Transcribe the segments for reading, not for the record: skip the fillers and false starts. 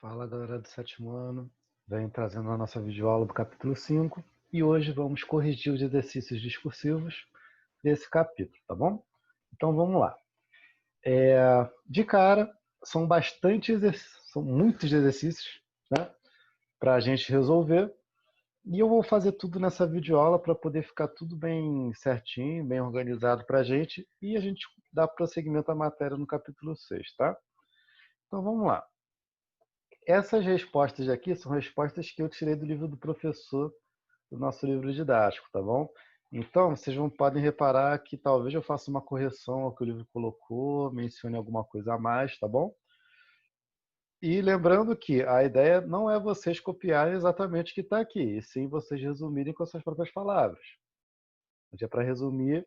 Fala galera do sétimo ano, venho trazendo a nossa videoaula do capítulo 5 e hoje vamos corrigir os exercícios discursivos desse capítulo, tá bom? Então vamos lá. De cara, são muitos exercícios, né, para a gente resolver e eu vou fazer tudo nessa videoaula para poder ficar tudo bem certinho, bem organizado para a gente e a gente dá prosseguimento à matéria no capítulo 6, tá? Então vamos lá. Essas respostas aqui são respostas que eu tirei do livro do professor, do nosso livro didático, tá bom? Então, vocês podem reparar que talvez eu faça uma correção ao que o livro colocou, mencione alguma coisa a mais, tá bom? E lembrando que a ideia não é vocês copiarem exatamente o que está aqui, e sim vocês resumirem com as suas próprias palavras. É para resumir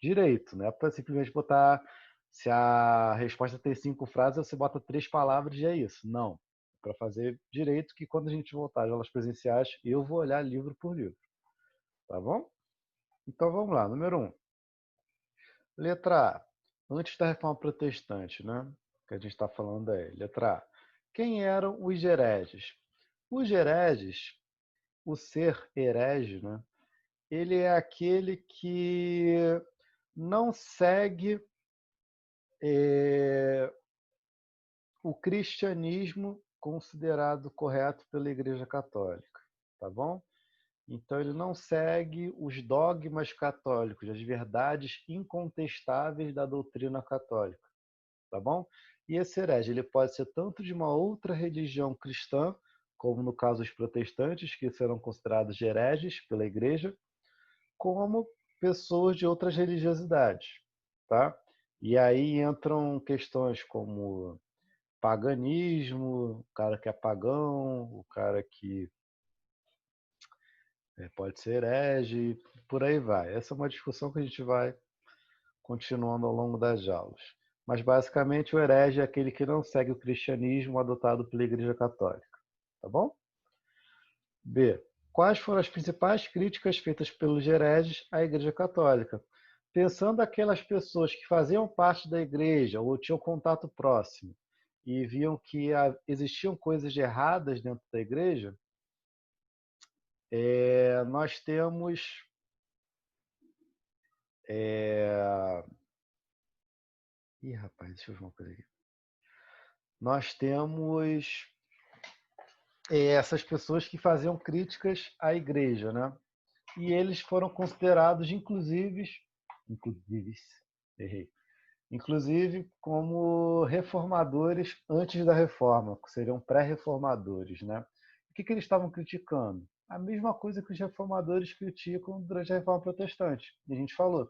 direito, não é para simplesmente botar, se a resposta tem 5 frases, você bota 3 palavras e é isso. Não. Para fazer direito, que quando a gente voltar às aulas presenciais, eu vou olhar livro por livro. Tá bom? Então vamos lá. Número 1. Letra A. Antes da reforma protestante, né? Que a gente está falando aí. Letra A. Quem eram os hereges? Os hereges, o ser herege, né? Ele é aquele que não segue o cristianismo considerado correto pela Igreja Católica, tá bom? Então ele não segue os dogmas católicos, as verdades incontestáveis da doutrina católica, tá bom? E esse herege, ele pode ser tanto de uma outra religião cristã, como no caso os protestantes, que serão considerados hereges pela Igreja, como pessoas de outras religiosidades, tá? E aí entram questões como paganismo, o cara que é pagão, o cara que pode ser herege, por aí vai. Essa é uma discussão que a gente vai continuando ao longo das aulas. Mas basicamente o herege é aquele que não segue o cristianismo adotado pela Igreja Católica, tá bom? B. Quais foram as principais críticas feitas pelos hereges à Igreja Católica? Pensando aquelas pessoas que faziam parte da igreja ou tinham contato próximo e viam que existiam coisas erradas dentro da igreja, nós temos Ih, rapaz, deixa eu ver uma coisa aqui. Nós temos essas pessoas que faziam críticas à igreja, né? E eles foram considerados, errei, inclusive como reformadores antes da reforma, que seriam pré-reformadores, né? O que eles estavam criticando? A mesma coisa que os reformadores criticam durante a reforma protestante. E a gente falou,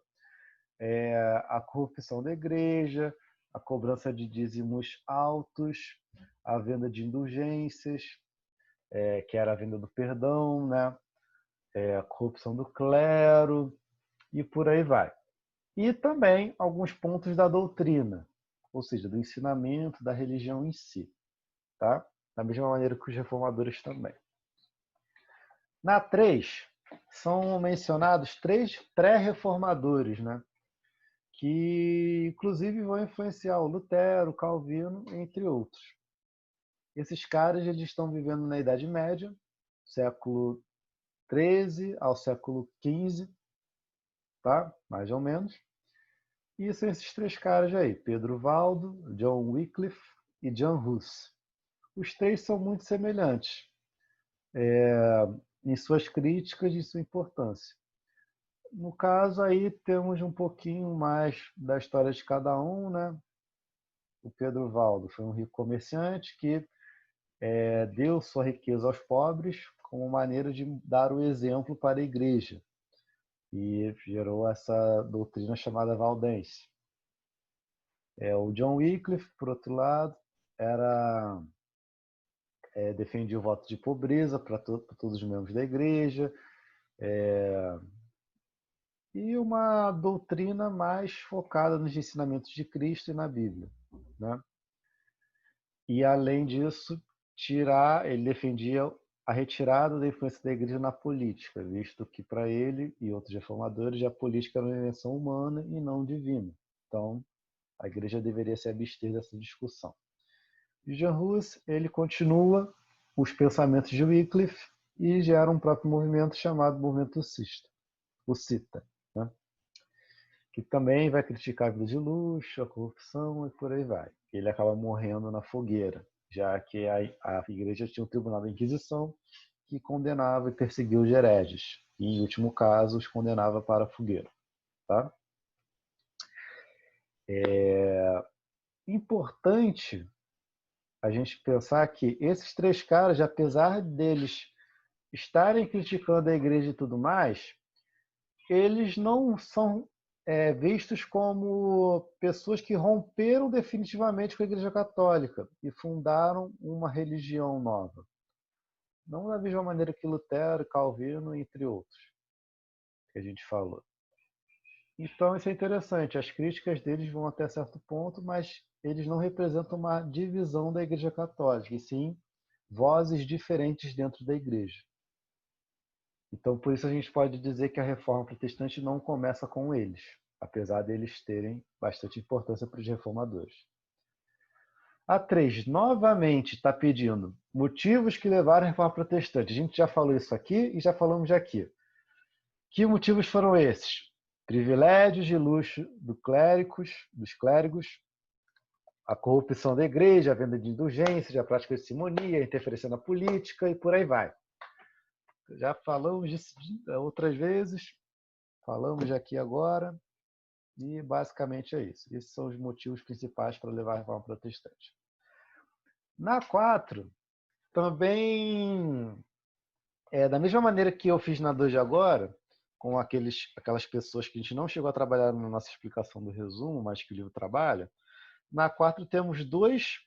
a corrupção da igreja, a cobrança de dízimos altos, a venda de indulgências, que era a venda do perdão, né? A corrupção do clero e por aí vai. E também alguns pontos da doutrina, ou seja, do ensinamento da religião em si, tá? Da mesma maneira que os reformadores também. Na 3, são mencionados 3 pré-reformadores, né? Que inclusive vão influenciar o Lutero, o Calvino, entre outros. Esses caras eles estão vivendo na Idade Média, século XIII ao século XV, tá? Mais ou menos. E são esses 3 caras aí, Pedro Valdo, John Wycliffe e John Hus. Os 3 são muito semelhantes em suas críticas e sua importância. No caso aí temos um pouquinho mais da história de cada um, né? O Pedro Valdo foi um rico comerciante que deu sua riqueza aos pobres como maneira de dar o exemplo para a igreja e gerou essa doutrina chamada valdense. O John Wycliffe, por outro lado, defendia o voto de pobreza para todos os membros da igreja, e uma doutrina mais focada nos ensinamentos de Cristo e na Bíblia, né? E além disso, ele defendia a retirada da influência da igreja na política, visto que para ele e outros reformadores a política era uma invenção humana e não divina. Então, a igreja deveria se abster dessa discussão. E Jean Hus, ele continua os pensamentos de Wycliffe e gera um próprio movimento chamado movimento hussita, né? Que também vai criticar a vida de luxo, a corrupção e por aí vai. Ele acaba morrendo na fogueira, já que a igreja tinha um tribunal da Inquisição que condenava e perseguia os hereges. E, em último caso, os condenava para a fogueira. Tá? Importante a gente pensar que esses três caras, apesar deles estarem criticando a igreja e tudo mais, eles não são vistos como pessoas que romperam definitivamente com a Igreja Católica e fundaram uma religião nova. Não da mesma maneira que Lutero, Calvino, entre outros, que a gente falou. Então, isso é interessante. As críticas deles vão até certo ponto, mas eles não representam uma divisão da Igreja Católica, e sim vozes diferentes dentro da Igreja. Então, por isso a gente pode dizer que a reforma protestante não começa com eles, apesar deles terem bastante importância para os reformadores. A 3, novamente, está pedindo motivos que levaram à reforma protestante. A gente já falou isso aqui e já falamos aqui. Que motivos foram esses? Privilégios de luxo dos clérigos, a corrupção da igreja, a venda de indulgências, a prática de simonia, a interferência na política e por aí vai. Já falamos disso outras vezes, falamos aqui agora, e basicamente é isso. Esses são os motivos principais para levar a reforma protestante. Na 4, também, da mesma maneira que eu fiz na 2 de agora, com aquelas pessoas que a gente não chegou a trabalhar na nossa explicação do resumo, mas que o livro trabalha, na 4 temos dois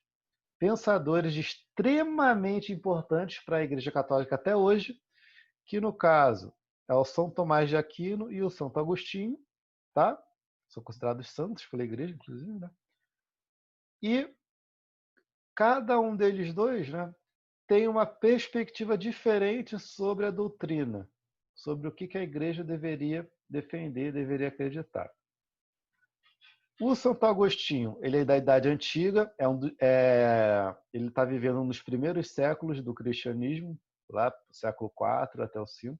pensadores extremamente importantes para a Igreja Católica até hoje, que no caso é o São Tomás de Aquino e o Santo Agostinho, tá? São considerados santos pela Igreja, inclusive, né? E cada um deles dois, né, tem uma perspectiva diferente sobre a doutrina, sobre o que a Igreja deveria defender, deveria acreditar. O Santo Agostinho, ele é da Idade Antiga, ele está vivendo um dos primeiros séculos do cristianismo, lá do século IV até o V.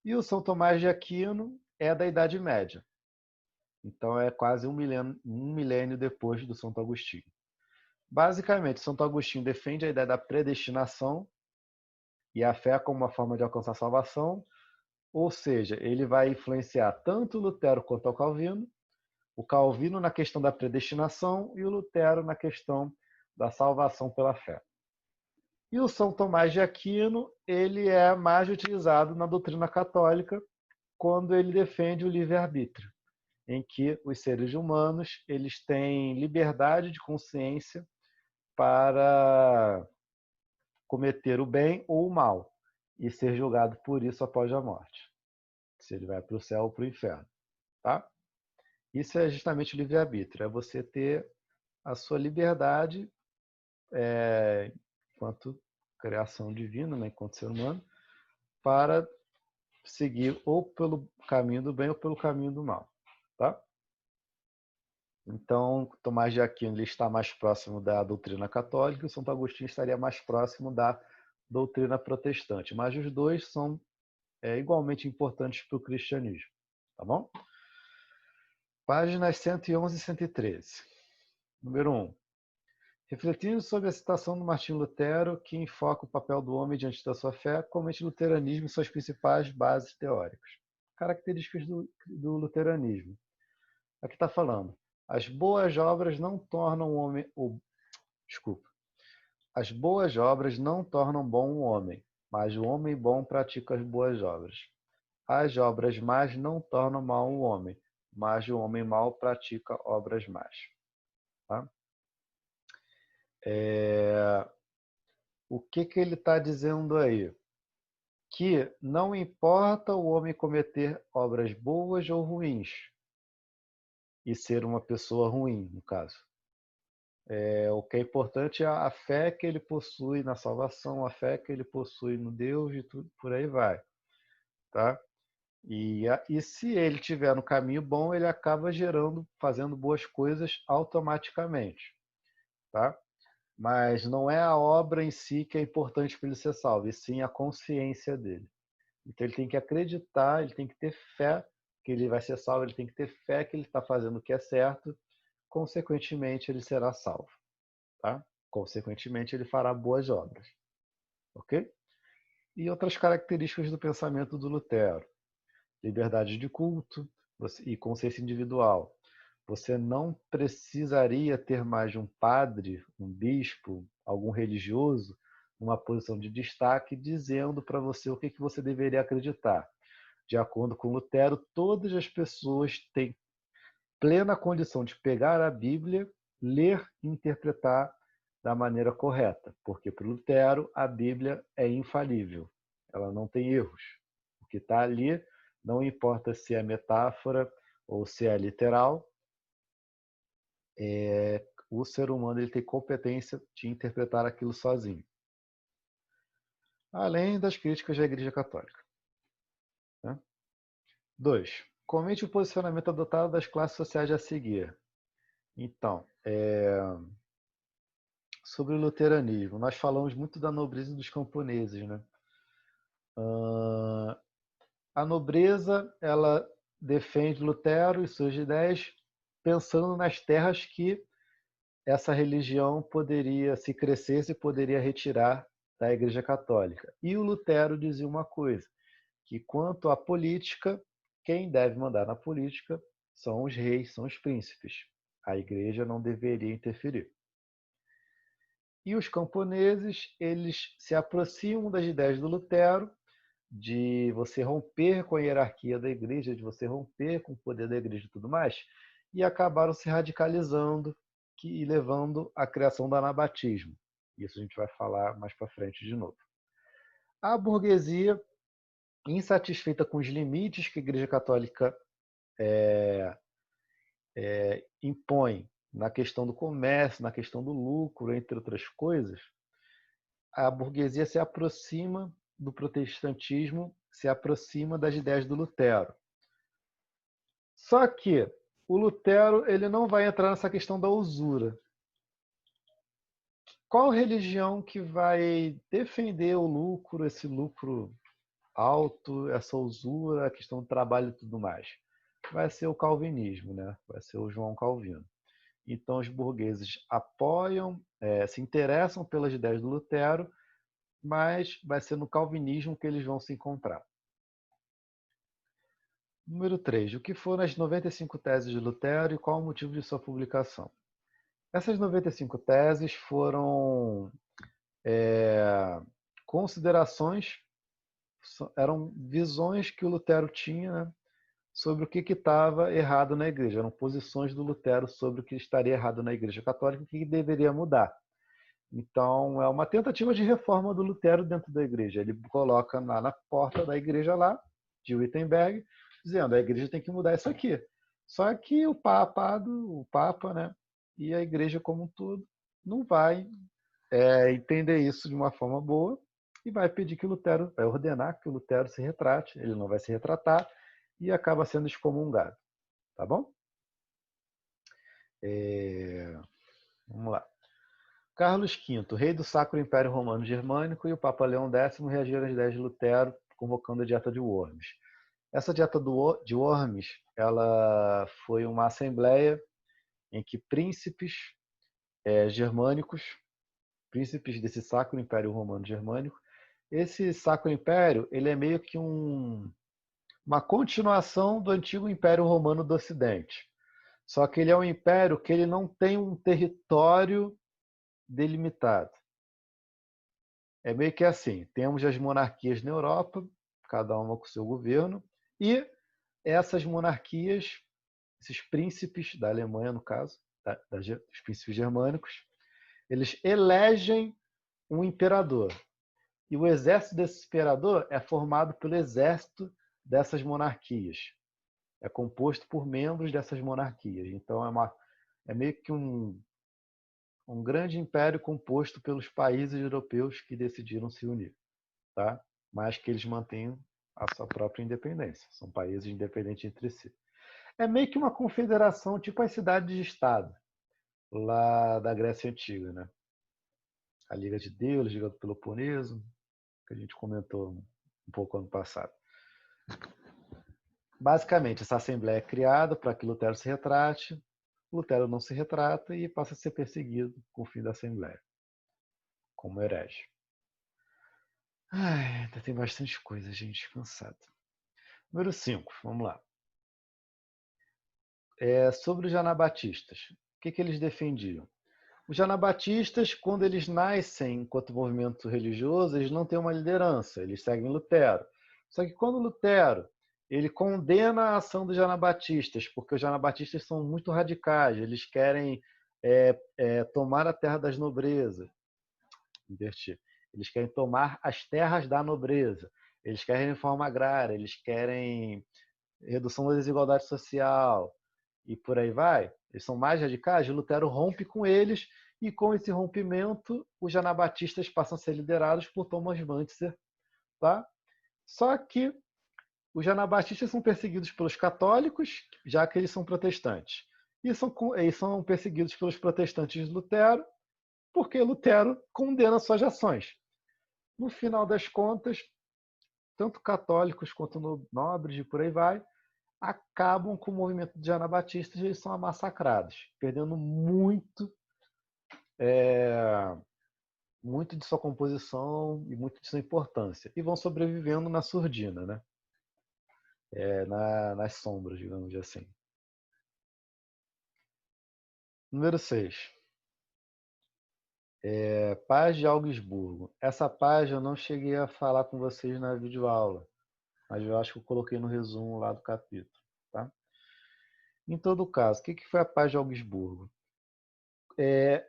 E o São Tomás de Aquino é da Idade Média. Então é quase um milênio depois do Santo Agostinho. Basicamente, Santo Agostinho defende a ideia da predestinação e a fé como uma forma de alcançar a salvação, ou seja, ele vai influenciar tanto Lutero quanto o Calvino na questão da predestinação e o Lutero na questão da salvação pela fé. E o São Tomás de Aquino, ele é mais utilizado na doutrina católica quando ele defende o livre-arbítrio, em que os seres humanos eles têm liberdade de consciência para cometer o bem ou o mal e ser julgado por isso após a morte, se ele vai para o céu ou para o inferno, tá? Isso é justamente o livre-arbítrio, é você ter a sua liberdade enquanto criação divina, né, enquanto ser humano, para seguir ou pelo caminho do bem ou pelo caminho do mal, tá? Então, Tomás de Aquino ele está mais próximo da doutrina católica e o Santo Agostinho estaria mais próximo da doutrina protestante, mas os dois são igualmente importantes para o cristianismo, tá bom? Páginas 111 e 113. Número 1. Refletindo sobre a citação do Martinho Lutero, que enfoca o papel do homem diante da sua fé, comente o luteranismo e suas principais bases teóricas. Características do luteranismo. Aqui está falando. As boas obras não tornam o homem... Desculpa. As boas obras não tornam bom o homem, mas o homem bom pratica as boas obras. As obras más não tornam mal o homem, mas o homem mau pratica obras más. Tá? O que ele está dizendo aí? Que não importa o homem cometer obras boas ou ruins, e ser uma pessoa ruim, no caso. O que é importante é a fé que ele possui na salvação, a fé que ele possui no Deus e tudo por aí vai. Tá? E se ele estiver no caminho bom, ele acaba fazendo boas coisas automaticamente. Tá? Mas não é a obra em si que é importante para ele ser salvo, e sim a consciência dele. Então ele tem que acreditar, ele tem que ter fé que ele vai ser salvo, ele tem que ter fé que ele está fazendo o que é certo, consequentemente ele será salvo. Tá? Consequentemente ele fará boas obras. Ok? E outras características do pensamento do Lutero: liberdade de culto e consciência individual. Você não precisaria ter mais de um padre, um bispo, algum religioso, numa posição de destaque, dizendo para você o que você deveria acreditar. De acordo com Lutero, todas as pessoas têm plena condição de pegar a Bíblia, ler e interpretar da maneira correta, porque para Lutero a Bíblia é infalível, ela não tem erros. O que está ali, não importa se é metáfora ou se é literal, o ser humano ele tem competência de interpretar aquilo sozinho. Além das críticas da Igreja Católica. 2. Comente o posicionamento adotado das classes sociais a seguir. Então, sobre o luteranismo, nós falamos muito da nobreza dos camponeses, né? A nobreza, ela defende Lutero e suas ideias pensando nas terras que essa religião poderia, se crescesse, poderia retirar da Igreja Católica. E o Lutero dizia uma coisa, que quanto à política, quem deve mandar na política são os reis, são os príncipes. A Igreja não deveria interferir. E os camponeses, eles se aproximam das ideias do Lutero, de você romper com a hierarquia da igreja, de você romper com o poder da igreja e tudo mais, e acabaram se radicalizando e levando à criação do anabatismo. Isso a gente vai falar mais para frente de novo. A burguesia, insatisfeita com os limites que a Igreja Católica impõe na questão do comércio, na questão do lucro, entre outras coisas, a burguesia se aproxima do protestantismo, se aproxima das ideias do Lutero. Só que o Lutero ele não vai entrar nessa questão da usura. Qual religião que vai defender o lucro, esse lucro alto, essa usura, a questão do trabalho e tudo mais? Vai ser o calvinismo, né? Vai ser o João Calvino. Então os burgueses apoiam, se interessam pelas ideias do Lutero, mas vai ser no calvinismo que eles vão se encontrar. Número 3. O que foram as 95 teses de Lutero e qual o motivo de sua publicação? Essas 95 teses foram considerações, eram visões que o Lutero tinha, né, sobre o que estava errado na igreja. Eram posições do Lutero sobre o que estaria errado na igreja católica e o que deveria mudar. Então, é uma tentativa de reforma do Lutero dentro da igreja. Ele coloca lá na porta da igreja lá, de Wittenberg, dizendo, a igreja tem que mudar isso aqui. Só que o Papa, né, e a igreja como um todo, não vai entender isso de uma forma boa e vai pedir que Lutero, vai ordenar que o Lutero se retrate, ele não vai se retratar e acaba sendo excomungado. Tá bom? Vamos lá. Carlos V, rei do Sacro Império Romano Germânico, e o Papa Leão X reagiram às ideias de Lutero, convocando a Dieta de Worms. Essa Dieta de Worms, ela foi uma assembleia em que príncipes germânicos, príncipes desse Sacro Império Romano Germânico, esse Sacro Império, ele é meio que uma continuação do antigo Império Romano do Ocidente. Só que ele é um império que ele não tem um território delimitado. É meio que assim, temos as monarquias na Europa, cada uma com seu governo, e essas monarquias, esses príncipes da Alemanha, no caso, dos príncipes germânicos, eles elegem um imperador. E o exército desse imperador é formado pelo exército dessas monarquias. É composto por membros dessas monarquias. Então é meio que um grande império composto pelos países europeus que decidiram se unir, tá? Mas que eles mantêm a sua própria independência. São países independentes entre si. É meio que uma confederação, tipo as cidades de Estado, lá da Grécia Antiga, né? a Liga de Deus, Liga do Peloponeso, que a gente comentou um pouco ano passado. Basicamente, essa assembleia é criada para que Lutero se retrate, Lutero não se retrata e passa a ser perseguido com o fim da assembleia, como herege. Ai, ainda tem bastante coisa, gente, cansado. Número 5, vamos lá. Sobre os anabatistas. O que eles defendiam? Os anabatistas, quando eles nascem enquanto movimento religioso, eles não têm uma liderança, eles seguem Lutero. Só que quando Lutero ele condena a ação dos anabatistas, porque os anabatistas são muito radicais, eles querem tomar a terra das nobrezas, invertir. Eles querem tomar as terras da nobreza, eles querem reforma agrária, eles querem redução da desigualdade social e por aí vai. Eles são mais radicais. Lutero rompe com eles e com esse rompimento os anabatistas passam a ser liderados por Thomas Müntzer, tá? Só que os anabatistas são perseguidos pelos católicos, já que eles são protestantes. E são perseguidos pelos protestantes de Lutero, porque Lutero condena suas ações. No final das contas, tanto católicos quanto nobres e por aí vai, acabam com o movimento de anabatistas e eles são massacrados, perdendo muito muito de sua composição e muito de sua importância. E vão sobrevivendo na surdina, né? Nas sombras, digamos assim. Número 6. Paz de Augsburgo. Essa paz eu não cheguei a falar com vocês na videoaula, mas eu acho que eu coloquei no resumo lá do capítulo. Tá? Em todo caso, o que foi a paz de Augsburgo?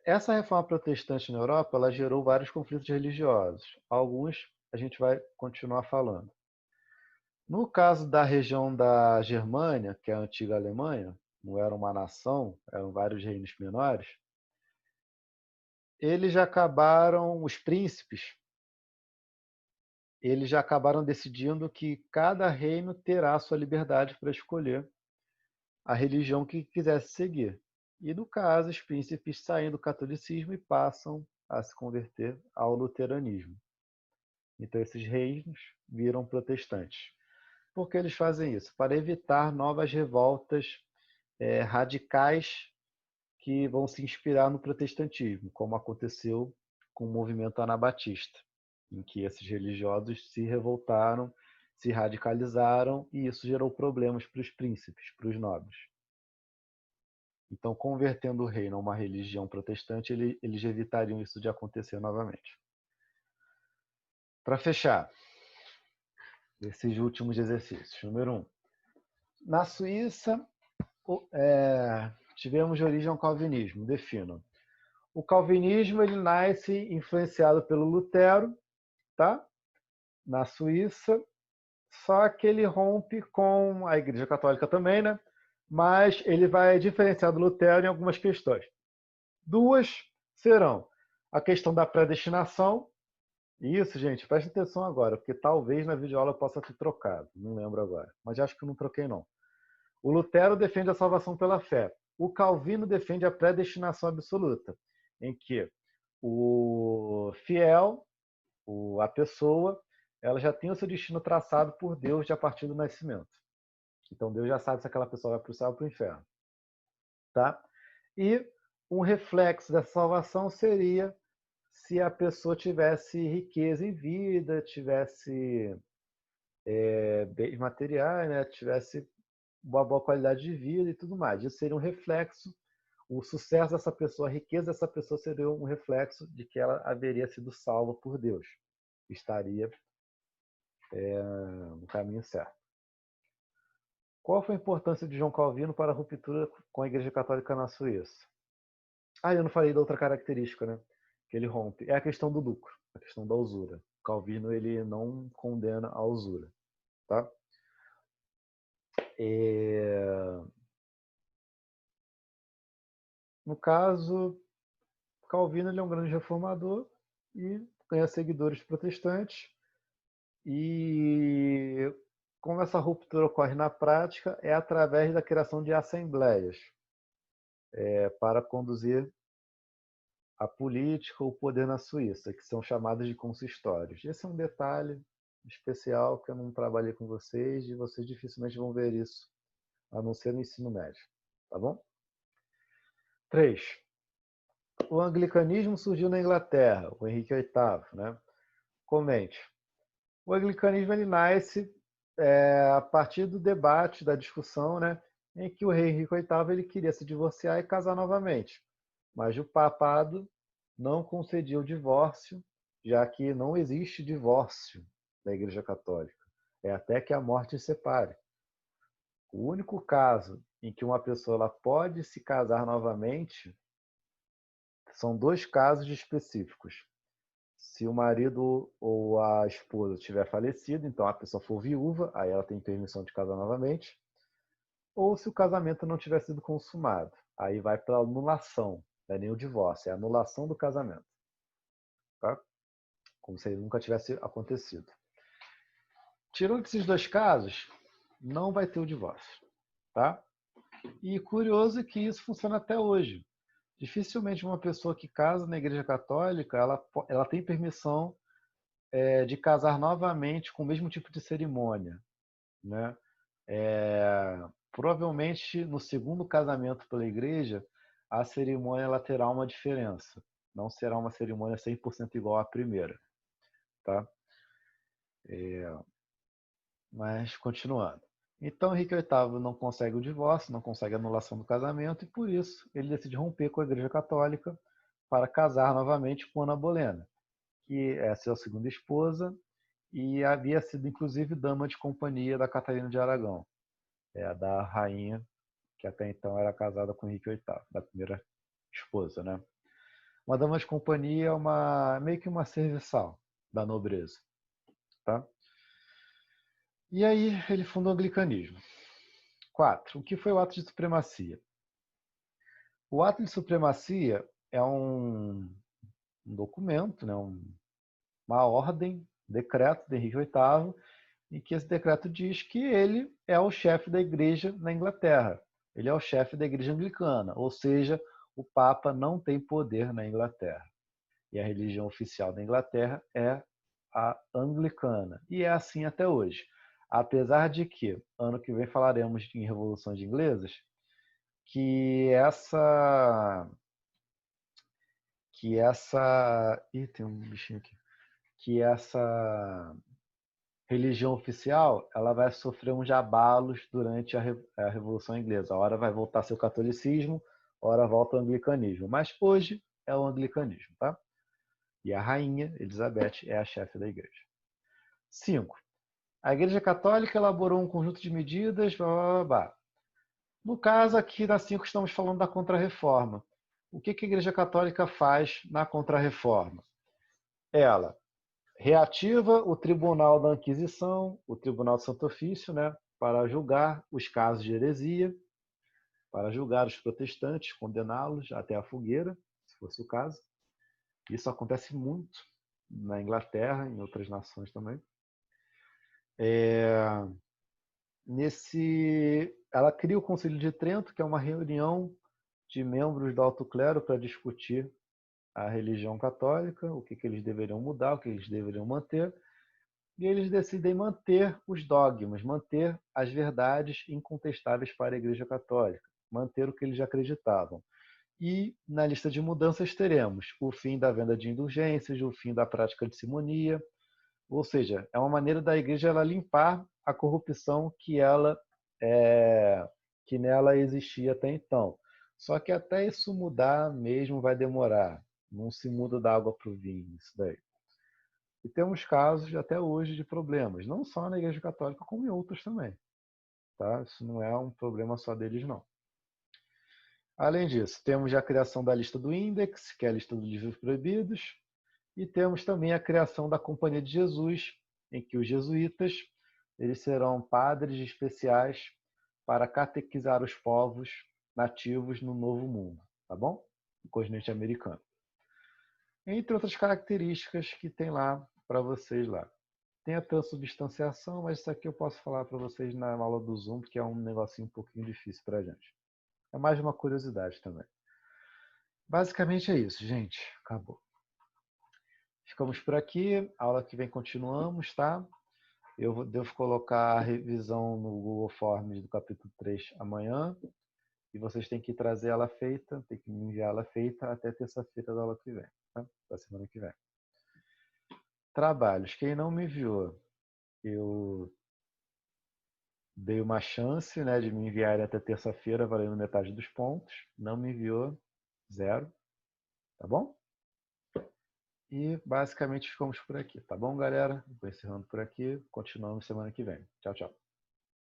Essa reforma protestante na Europa ela gerou vários conflitos religiosos. Alguns a gente vai continuar falando. No caso da região da Germânia, que é a antiga Alemanha, não era uma nação, eram vários reinos menores, eles já acabaram, os príncipes, eles já acabaram decidindo que cada reino terá a sua liberdade para escolher a religião que quisesse seguir. E no caso, os príncipes saem do catolicismo e passam a se converter ao luteranismo. Então esses reinos viram protestantes. Por que eles fazem isso? Para evitar novas revoltas radicais que vão se inspirar no protestantismo, como aconteceu com o movimento anabatista, em que esses religiosos se revoltaram, se radicalizaram e isso gerou problemas para os príncipes, para os nobres. Então, convertendo o reino a uma religião protestante, eles evitariam isso de acontecer novamente. Para fechar, esses últimos exercícios. Número 1. Na Suíça, tivemos de origem ao calvinismo. Defino. O calvinismo ele nasce influenciado pelo Lutero, tá? Na Suíça, só que ele rompe com a Igreja Católica também, né? Mas ele vai diferenciar do Lutero em algumas questões. Duas serão a questão da predestinação. Isso, gente, preste atenção agora, porque talvez na videoaula eu possa ter trocado, não lembro agora, mas acho que eu não troquei não. O Lutero defende a salvação pela fé. O Calvino defende a predestinação absoluta, em que o fiel, a pessoa, ela já tem o seu destino traçado por Deus a partir do nascimento. Então Deus já sabe se aquela pessoa vai para o céu ou para o inferno. Tá? E um reflexo dessa salvação seria se a pessoa tivesse riqueza em vida, tivesse bens materiais, né? Tivesse uma boa qualidade de vida e tudo mais. Isso seria um reflexo, o sucesso dessa pessoa, a riqueza dessa pessoa seria um reflexo de que ela haveria sido salva por Deus. Estaria no caminho certo. Qual foi a importância de João Calvino para a ruptura com a Igreja Católica na Suíça? Eu não falei da outra característica, né? Que ele rompe. É a questão do lucro, a questão da usura. Calvino ele não condena a usura, tá? No caso, Calvino ele é um grande reformador e ganha seguidores protestantes. E como essa ruptura ocorre na prática é através da criação de assembleias para conduzir a política ou o poder na Suíça, que são chamados de consistórios. Esse é um detalhe especial que eu não trabalhei com vocês e vocês dificilmente vão ver isso, a não ser no ensino médio. Tá bom? 3. O anglicanismo surgiu na Inglaterra, o Henrique VIII, né? Comente. O anglicanismo ele nasce a partir do debate, da discussão, né, em que o rei Henrique VIII ele queria se divorciar e casar novamente, mas o papado não concedia o divórcio, já que não existe divórcio na Igreja Católica. É até que a morte separe. O único caso em que uma pessoa ela pode se casar novamente são dois casos específicos. Se o marido ou a esposa tiver falecido, então a pessoa for viúva, aí ela tem permissão de casar novamente. Ou se o casamento não tiver sido consumado, aí vai para anulação, não é nem o divórcio, é a anulação do casamento. Tá? Como se ele nunca tivesse acontecido. Tirando esses dois casos, não vai ter o divórcio. Tá? E curioso que isso funciona até hoje. Dificilmente uma pessoa que casa na Igreja Católica, ela tem permissão de casar novamente com o mesmo tipo de cerimônia, né? Provavelmente no segundo casamento pela igreja, a cerimônia ela terá uma diferença. Não será uma cerimônia 100% igual à primeira. Tá? Mas continuando. Então Henrique VIII não consegue o divórcio, não consegue a anulação do casamento e por isso ele decide romper com a Igreja Católica para casar novamente com Ana Bolena, que é sua segunda esposa e havia sido inclusive dama de companhia da Catarina de Aragão, da rainha que até então era casada com Henrique VIII, da primeira esposa, né? Uma dama de companhia é meio que uma serviçal da nobreza, tá? E aí ele funda o anglicanismo. 4. O que foi o ato de supremacia? O ato de supremacia é um documento, né? Uma ordem, decreto de Henrique VIII, em que esse decreto diz que ele é o chefe da igreja na Inglaterra. Ele é o chefe da igreja anglicana, ou seja, o Papa não tem poder na Inglaterra. E a religião oficial da Inglaterra é a anglicana. E é assim até hoje. Apesar de que, ano que vem falaremos em revoluções inglesas, que essa... Ih, tem um bichinho aqui. Que essa religião oficial ela vai sofrer uns abalos durante a Revolução Inglesa. A hora vai voltar a ser o catolicismo, a hora volta o anglicanismo. Mas hoje é o anglicanismo, tá? E a rainha Elizabeth é a chefe da igreja. 5. A Igreja Católica elaborou um conjunto de medidas. Blá, blá, blá. No caso aqui na 5 estamos falando da Contra-Reforma. O que a Igreja Católica faz na Contra-Reforma? Ela reativa o Tribunal da Inquisição, o Tribunal do Santo Ofício, né, para julgar os casos de heresia, para julgar os protestantes, condená-los até a fogueira, se fosse o caso. Isso acontece muito na Inglaterra, em outras nações também. Ela cria o Concílio de Trento, que é uma reunião de membros do alto clero para discutir a religião católica, o que eles deveriam mudar, o que eles deveriam manter. E eles decidem manter os dogmas, manter as verdades incontestáveis para a Igreja Católica, manter o que eles acreditavam. E na lista de mudanças teremos o fim da venda de indulgências, o fim da prática de simonia, ou seja, é uma maneira da Igreja ela limpar a corrupção que nela existia até então. Só que até isso mudar mesmo vai demorar. Não se muda da água para o vinho, isso daí. E temos casos até hoje de problemas, não só na Igreja Católica, como em outros também. Tá? Isso não é um problema só deles, não. Além disso, temos a criação da lista do Índex, que é a lista dos livros proibidos, e temos também a criação da Companhia de Jesus, em que os jesuítas eles serão padres especiais para catequizar os povos nativos no Novo Mundo, tá bom? No continente americano. Entre outras características que tem lá para vocês lá. Tem a transubstanciação, mas isso aqui eu posso falar para vocês na aula do Zoom, porque é um negocinho um pouquinho difícil para a gente. É mais uma curiosidade também. Basicamente é isso, gente. Acabou. Ficamos por aqui. A aula que vem continuamos, tá? Eu devo colocar a revisão no Google Forms do capítulo 3 amanhã. E vocês têm que trazer ela feita, tem que me enviar ela feita até terça-feira da aula que vem, tá? Da semana que vem. Trabalhos. Quem não me enviou, eu dei uma chance, né, de me enviar até terça-feira, valendo metade dos pontos. Não me enviou, 0. Tá bom? E basicamente ficamos por aqui, tá bom, galera? Vou encerrando por aqui. Continuamos semana que vem. Tchau, tchau.